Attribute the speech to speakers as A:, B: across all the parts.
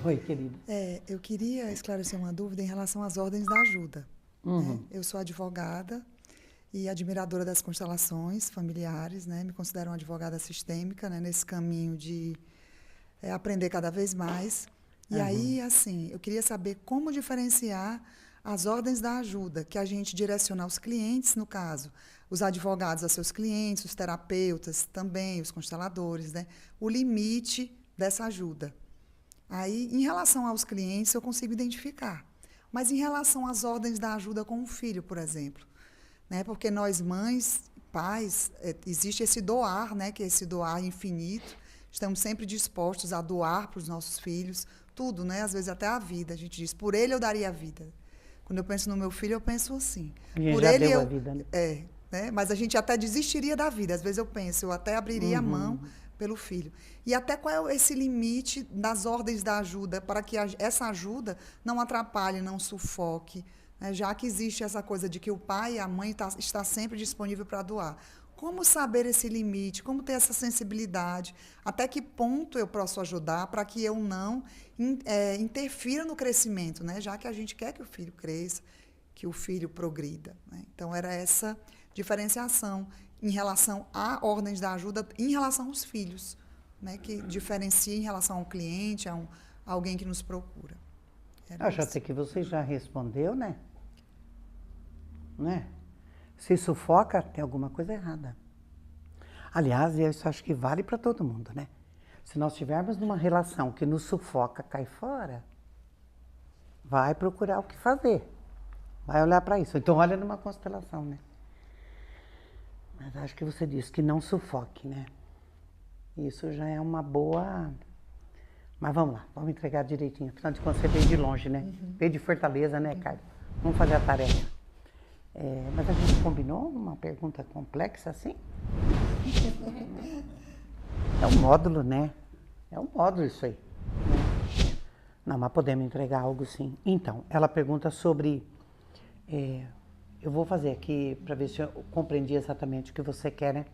A: Oi, querida.
B: Eu queria esclarecer uma dúvida em relação às ordens da ajuda. Né? Eu sou advogada e admiradora das constelações familiares, né? Me considero uma advogada sistêmica, né? Nesse caminho de aprender cada vez mais. E aí, assim, eu queria saber como diferenciar as ordens da ajuda que a gente direciona aos clientes, no caso, os advogados a seus clientes, os terapeutas também, os consteladores, né? O limite dessa ajuda. Aí, em relação aos clientes, eu consigo identificar. Mas em relação às ordens da ajuda com o filho, por exemplo, né? Porque nós mães, pais, existe esse doar, né? Que é esse doar infinito. Estamos sempre dispostos a doar para os nossos filhos tudo, né? Às vezes até a vida. A gente diz, por ele eu daria a vida. Quando eu penso no meu filho, eu penso assim.
A: A gente
B: Por
A: já
B: ele
A: deu a
B: eu
A: vida, né?
B: né? Mas a gente até desistiria da vida. Às vezes eu penso, eu até abriria a mão pelo filho. E até qual é esse limite das ordens da ajuda para que essa ajuda não atrapalhe, não sufoque, né? Já que existe essa coisa de que o pai e a mãe está sempre disponível para doar. Como saber esse limite? Como ter essa sensibilidade? Até que ponto eu posso ajudar para que eu não interfira no crescimento, né? Já que a gente quer que o filho cresça, que o filho progrida, né? Então, era essa diferenciação em relação a ordens da ajuda, em relação aos filhos, né? Que diferencia em relação ao cliente, a alguém que nos procura.
A: Acho até que você já respondeu, né? Né? Se sufoca, tem alguma coisa errada. Aliás, isso acho que vale para todo mundo, né? Se nós estivermos numa relação que nos sufoca, cai fora, vai procurar o que fazer. Vai olhar para isso. Então, olha numa constelação, né? Mas acho que você disse que não sufoque, né? Isso já é uma boa... Mas vamos lá, vamos entregar direitinho. Afinal de contas, você veio de longe, né? Veio de Fortaleza, né, Carla? Vamos fazer a tarefa. Mas a gente combinou uma pergunta complexa assim? É um módulo, né? É um módulo isso aí. Né? Não, mas podemos entregar algo sim. Então, ela pergunta sobre... eu vou fazer aqui para ver se eu compreendi exatamente o que você quer, né?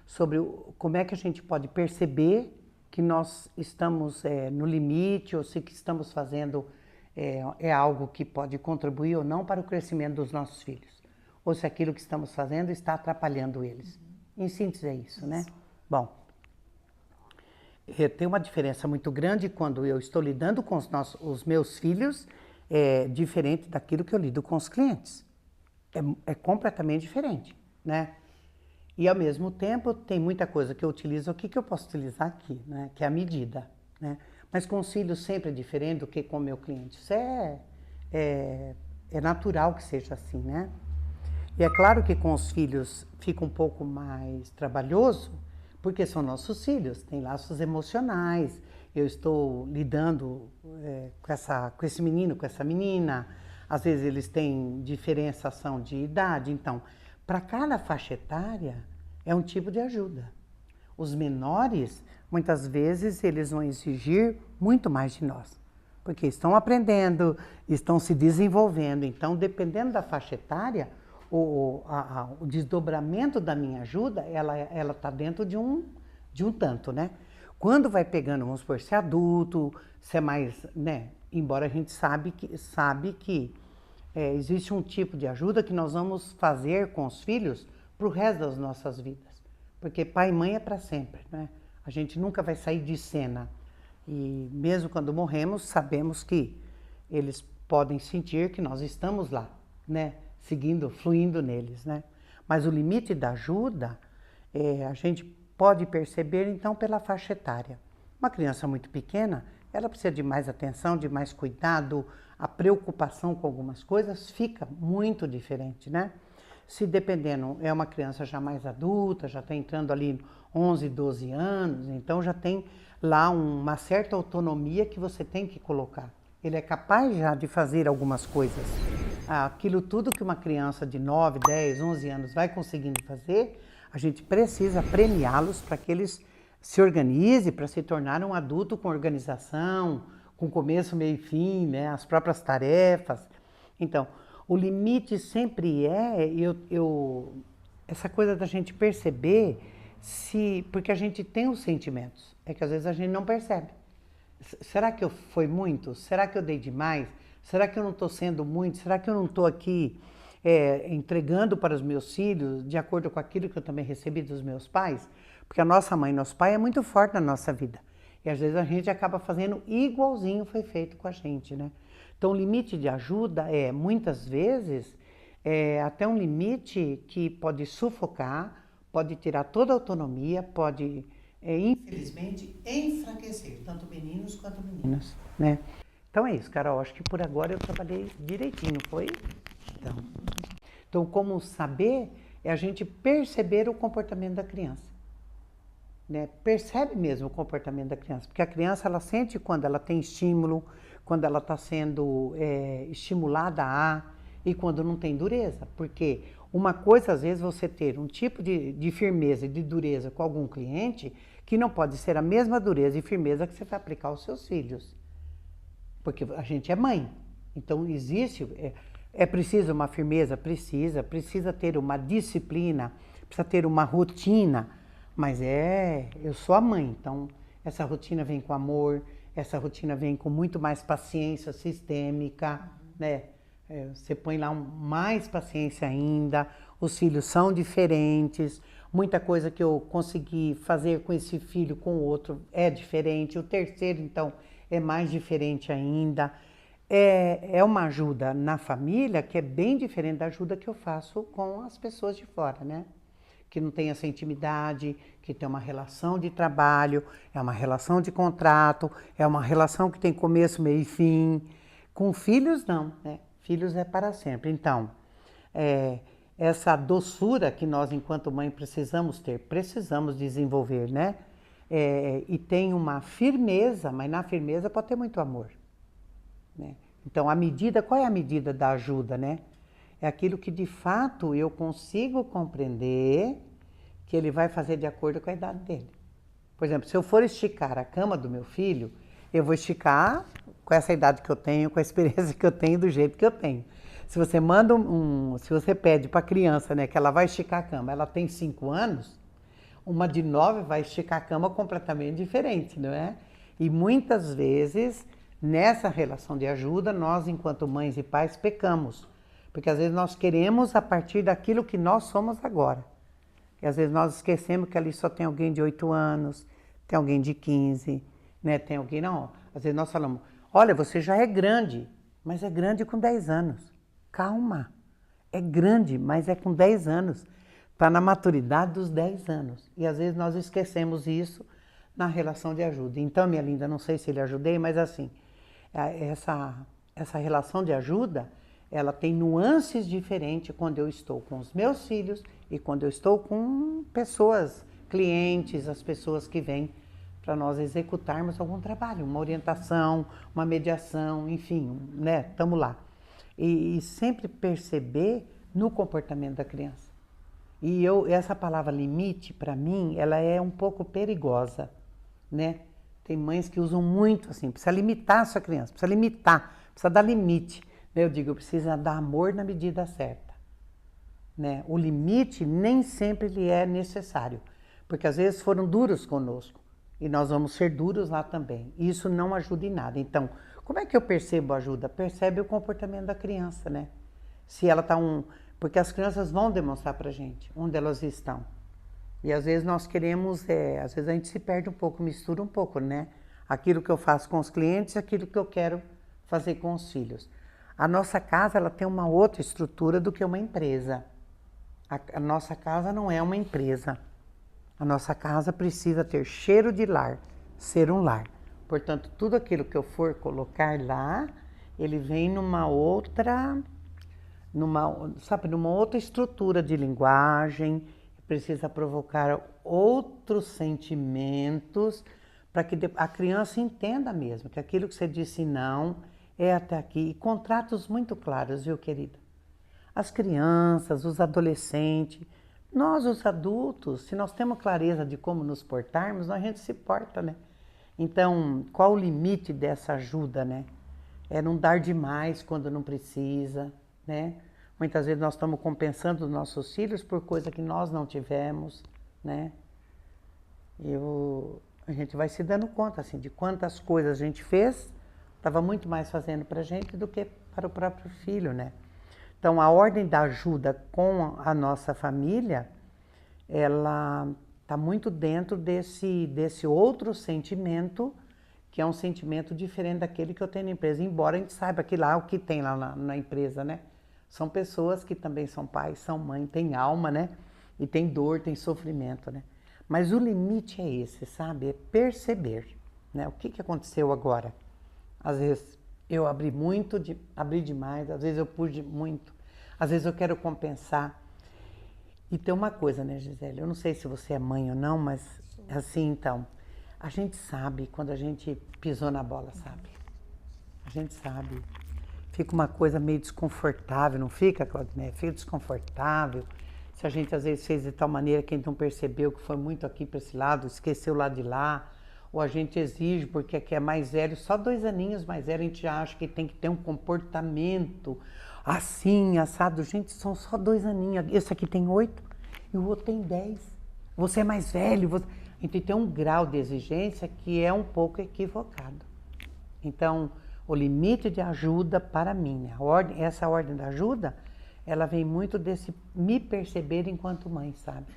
A: Sobre como é que a gente pode perceber que nós estamos no limite ou se o que estamos fazendo é algo que pode contribuir ou não para o crescimento dos nossos filhos. Ou se aquilo que estamos fazendo está atrapalhando eles. Em síntese é isso, né? Bom, tem uma diferença muito grande quando eu estou lidando com os meus filhos, diferente daquilo que eu lido com os clientes. É completamente diferente, né? E ao mesmo tempo tem muita coisa que eu utilizo aqui que eu posso utilizar aqui, né? Que é a medida, né? Mas com os filhos sempre é diferente do que com o meu cliente. Isso é natural que seja assim, né? E é claro que com os filhos fica um pouco mais trabalhoso, porque são nossos filhos, têm laços emocionais. Eu estou lidando com esse menino, com essa menina. Às vezes eles têm diferenciação de idade. Então, para cada faixa etária, é um tipo de ajuda. Os menores, muitas vezes, eles vão exigir muito mais de nós, porque estão aprendendo, estão se desenvolvendo. Então, dependendo da faixa etária, o desdobramento da minha ajuda, ela está dentro de um tanto, né? Quando vai pegando, vamos supor, se é adulto, se é mais, né? Embora a gente sabe que existe um tipo de ajuda que nós vamos fazer com os filhos para o resto das nossas vidas. Porque pai e mãe é para sempre, né? A gente nunca vai sair de cena. E mesmo quando morremos, sabemos que eles podem sentir que nós estamos lá, né? Seguindo, fluindo neles, né? Mas o limite da ajuda, a gente pode perceber, então, pela faixa etária. Uma criança muito pequena, ela precisa de mais atenção, de mais cuidado, a preocupação com algumas coisas fica muito diferente, né? Se dependendo, é uma criança já mais adulta, já está entrando ali 11, 12 anos, então já tem lá uma certa autonomia que você tem que colocar. Ele é capaz já de fazer algumas coisas. Aquilo tudo que uma criança de 9, 10, 11 anos vai conseguindo fazer, a gente precisa premiá-los para que eles se organizem, para se tornar um adulto com organização, com começo, meio e fim, né? As próprias tarefas. Então, o limite sempre essa coisa da gente perceber porque a gente tem os sentimentos, é que às vezes a gente não percebe. Será que eu foi muito? Será que eu dei demais? Será que eu não estou sendo muito? Será que eu não estou aqui entregando para os meus filhos de acordo com aquilo que eu também recebi dos meus pais? Porque a nossa mãe, nosso pai é muito forte na nossa vida. E às vezes a gente acaba fazendo igualzinho foi feito com a gente, né? Então o limite de ajuda muitas vezes, até um limite que pode sufocar, pode tirar toda a autonomia, pode, infelizmente, enfraquecer tanto meninos quanto meninas, né? Então é isso, Carol. Acho que por agora eu trabalhei direitinho, foi? Então, como saber é a gente perceber o comportamento da criança. Né? Percebe mesmo o comportamento da criança, porque a criança ela sente quando ela tem estímulo, quando ela está sendo estimulada e quando não tem dureza. Porque uma coisa, às vezes, você ter um tipo de firmeza e de dureza com algum cliente que não pode ser a mesma dureza e firmeza que você vai aplicar aos seus filhos. Porque a gente é mãe. Então, existe... É preciso uma firmeza? Precisa ter uma disciplina, precisa ter uma rotina, mas eu sou a mãe, então essa rotina vem com amor, essa rotina vem com muito mais paciência sistêmica, né? Você põe lá mais paciência ainda, os filhos são diferentes, muita coisa que eu consegui fazer com esse filho, com o outro é diferente, o terceiro, então, é mais diferente ainda. É uma ajuda na família que é bem diferente da ajuda que eu faço com as pessoas de fora, né? Que não tem essa intimidade, que tem uma relação de trabalho, é uma relação de contrato, é uma relação que tem começo, meio e fim. Com filhos, não, né? Filhos é para sempre. Então, essa doçura que nós, enquanto mãe, precisamos desenvolver, né? E tem uma firmeza, mas na firmeza pode ter muito amor. Né? Então, qual é a medida da ajuda, né? É aquilo que de fato eu consigo compreender que ele vai fazer de acordo com a idade dele. Por exemplo, se eu for esticar a cama do meu filho, eu vou esticar com essa idade que eu tenho, com a experiência que eu tenho, do jeito que eu tenho. Se você manda se você pede para a criança, né, que ela vai esticar a cama, ela tem 5 anos, uma de 9 vai esticar a cama completamente diferente, não é? E muitas vezes, nessa relação de ajuda, nós, enquanto mães e pais, pecamos. Porque às vezes nós queremos a partir daquilo que nós somos agora. E às vezes nós esquecemos que ali só tem alguém de 8 anos, tem alguém de 15, né? Tem alguém, não. Às vezes nós falamos, olha, você já é grande, mas é grande com 10 anos. Calma, é grande, mas é com 10 anos. Está na maturidade dos 10 anos. E às vezes nós esquecemos isso na relação de ajuda. Então, minha linda, não sei se lhe ajudei, mas assim, essa relação de ajuda, ela tem nuances diferentes quando eu estou com os meus filhos e quando eu estou com pessoas, clientes, as pessoas que vêm para nós executarmos algum trabalho, uma orientação, uma mediação, enfim, né? Estamos lá. E sempre perceber no comportamento da criança. E essa palavra limite, para mim, ela é um pouco perigosa, né? Tem mães que usam muito assim, precisa limitar a sua criança, precisa limitar, precisa dar limite. Eu digo, precisa dar amor na medida certa. Né? O limite nem sempre ele é necessário, porque às vezes foram duros conosco e nós vamos ser duros lá também. E isso não ajuda em nada. Então, como é que eu percebo a ajuda? Percebe o comportamento da criança, né? Se ela está porque as crianças vão demonstrar pra gente onde elas estão. E às vezes nós queremos, às vezes a gente se perde um pouco, mistura um pouco, né? Aquilo que eu faço com os clientes e aquilo que eu quero fazer com os filhos. A nossa casa, ela tem uma outra estrutura do que uma empresa. A nossa casa não é uma empresa. A nossa casa precisa ter cheiro de lar, ser um lar. Portanto, tudo aquilo que eu for colocar lá, ele vem numa outra estrutura de linguagem, precisa provocar outros sentimentos para que a criança entenda mesmo que aquilo que você disse não é até aqui. E contratos muito claros, viu, querida? As crianças, os adolescentes, nós, os adultos, se nós temos clareza de como nos portarmos, a gente se porta, né? Então, qual o limite dessa ajuda, né? É não dar demais quando não precisa, né? Muitas vezes nós estamos compensando os nossos filhos por coisa que nós não tivemos, né? a gente vai se dando conta, assim, de quantas coisas a gente fez, estava muito mais fazendo para a gente do que para o próprio filho, né? Então, a ordem da ajuda com a nossa família, ela está muito dentro desse outro sentimento, que é um sentimento diferente daquele que eu tenho na empresa, embora a gente saiba que lá o que tem lá na empresa, né? São pessoas que também são pais, são mãe, tem alma, né? E tem dor, tem sofrimento, né? Mas o limite é esse, sabe? É perceber, né? O que aconteceu agora? Às vezes eu abri muito, abri demais, às vezes eu pude muito, às vezes eu quero compensar. E tem uma coisa, né, Gisele? Eu não sei se você é mãe ou não, mas assim, então, a gente sabe quando a gente pisou na bola, sabe? A gente sabe. Fica uma coisa meio desconfortável, não fica, Claudinei? Fica desconfortável. Se a gente às vezes fez de tal maneira que a gente não percebeu que foi muito aqui para esse lado, esqueceu lá de lá, ou a gente exige porque aqui é mais velho, só 2 aninhos mais velho, a gente já acha que tem que ter um comportamento assim, assado. Gente, são só 2 aninhos. Esse aqui tem 8 e o outro tem 10. Você é mais velho. A gente tem um grau de exigência que é um pouco equivocado. Então, o limite de ajuda para mim, né? Essa ordem da ajuda, ela vem muito desse me perceber enquanto mãe, sabe?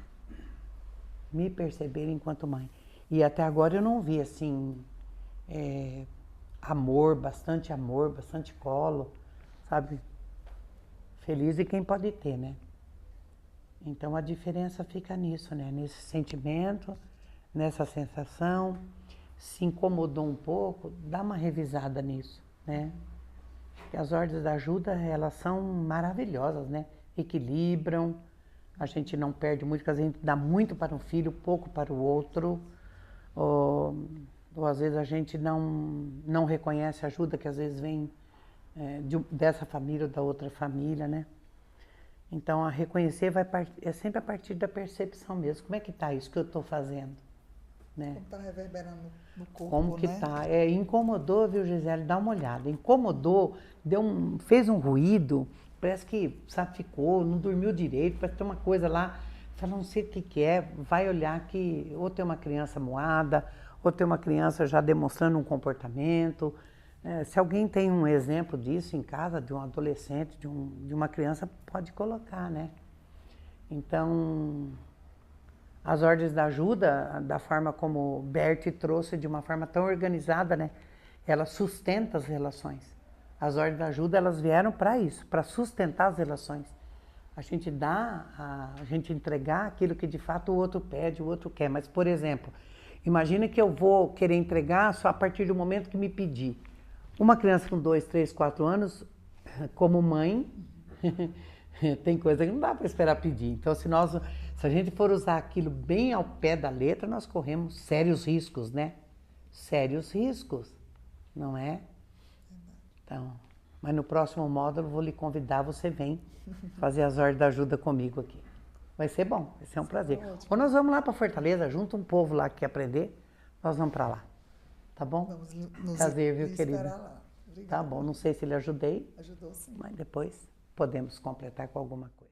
A: Me perceber enquanto mãe. E até agora eu não vi, assim, amor, bastante colo, sabe? Feliz de quem pode ter, né? Então a diferença fica nisso, né? Nesse sentimento, nessa sensação. Se incomodou um pouco, dá uma revisada nisso, né? Porque as ordens da ajuda, elas são maravilhosas, né? Equilibram, a gente não perde muito, porque a gente dá muito para um filho, pouco para o outro, ou às vezes a gente não reconhece a ajuda que às vezes vem dessa família ou da outra família, né? Então, a reconhecer é sempre a partir da percepção mesmo. Como é que tá isso que eu estou fazendo? Né?
B: Como está reverberando no corpo,
A: como que
B: né?
A: tá? Incomodou, viu, Gisele? Dá uma olhada. Incomodou, fez um ruído, parece que ficou, não dormiu direito, parece que tem uma coisa lá, fala, não sei o que é, vai olhar que ou tem uma criança moada, ou tem uma criança já demonstrando um comportamento. Se alguém tem um exemplo disso em casa, de um adolescente, de uma criança, pode colocar, né? Então, as ordens da ajuda, da forma como Berti trouxe, de uma forma tão organizada, né? Ela sustenta as relações. As ordens da ajuda, elas vieram para isso, para sustentar as relações. A gente a gente entregar aquilo que de fato o outro pede, o outro quer. Mas, por exemplo, imagina que eu vou querer entregar só a partir do momento que me pedir. Uma criança com 2, 3, 4 anos, como mãe, tem coisa que não dá para esperar pedir. Então, se a gente for usar aquilo bem ao pé da letra, nós corremos sérios riscos, né? Sérios riscos, não é? Então, mas no próximo módulo eu vou lhe convidar, você vem fazer as ordens da ajuda comigo aqui. Vai ser bom, vai ser um prazer. Ou nós vamos lá para Fortaleza, junto um povo lá que quer aprender, nós vamos para lá. Tá bom?
B: Vamos nos
A: Prazer, viu, querido?
B: lá. Obrigada.
A: Tá bom, não sei se lhe ajudei.
B: Ajudou sim.
A: Mas depois podemos completar com alguma coisa.